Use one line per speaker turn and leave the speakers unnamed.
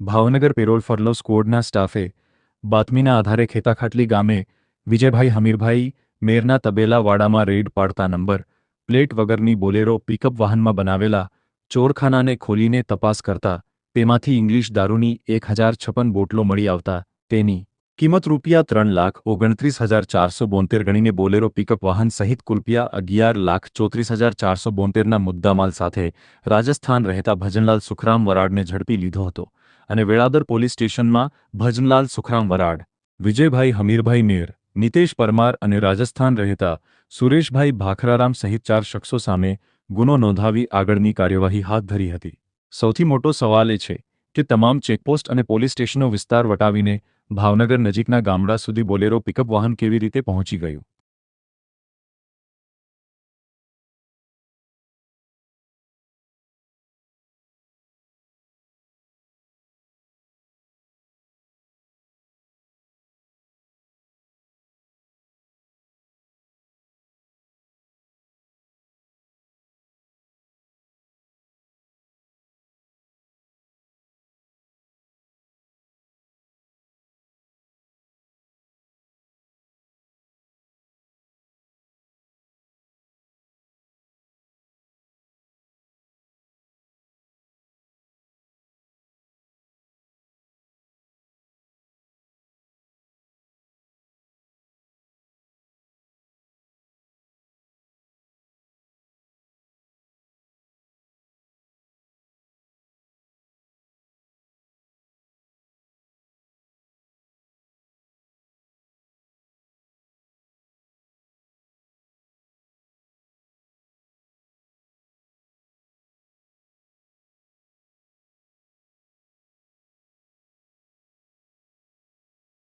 Bhavnagar parole furlough સ્કોડના સ્ટાફે બાતમીના આધારે ખેતાખાટલી ગામે વિજયભાઈ હમીરભાઈ મેરના તબેલાવાડામાં રેડ પાડતા નંબર પ્લેટ વગરની બોલેરો પિકઅપ વાહનમાં બનાવેલા ચોરખાનાને ખોલીને તપાસ કરતા તેમાંથી ઇંગ્લિશ દારૂની 1056 બોટલો મળી આવતા તેની કિંમત ₹3,29,472 ગણીને બોલેરો પિકઅપ વાહન સહિત કુલ ₹11,34,472ના મુદ્દામાલ સાથે રાજસ્થાન રહેતા ભજનલાલ સુખરામ વરાડને ઝડપી લીધો હતો અને વેળાદર પોલીસ સ્ટેશનમાં ભજનલાલ સુખરામ વરાડ, વિજયભાઈ હમીરભાઈ મેર, નિતેશ પરમાર અને રાજસ્થાન રહેતા સુરેશભાઈ ભાખરારામ સહિત 4 શખ્સો સામે ગુનો નોંધાવી આગળની કાર્યવાહી હાથ ધરી હતી। સૌથી મોટો સવાલ એ છે કે તમામ ચેકપોસ્ટ અને પોલીસ સ્ટેશનો વિસ્તાર વટાવીને ભાવનગર નજીકના ગામડા સુધી બોલેરો પિકઅપ વાહન કેવી રીતે પહોંચી ગયું।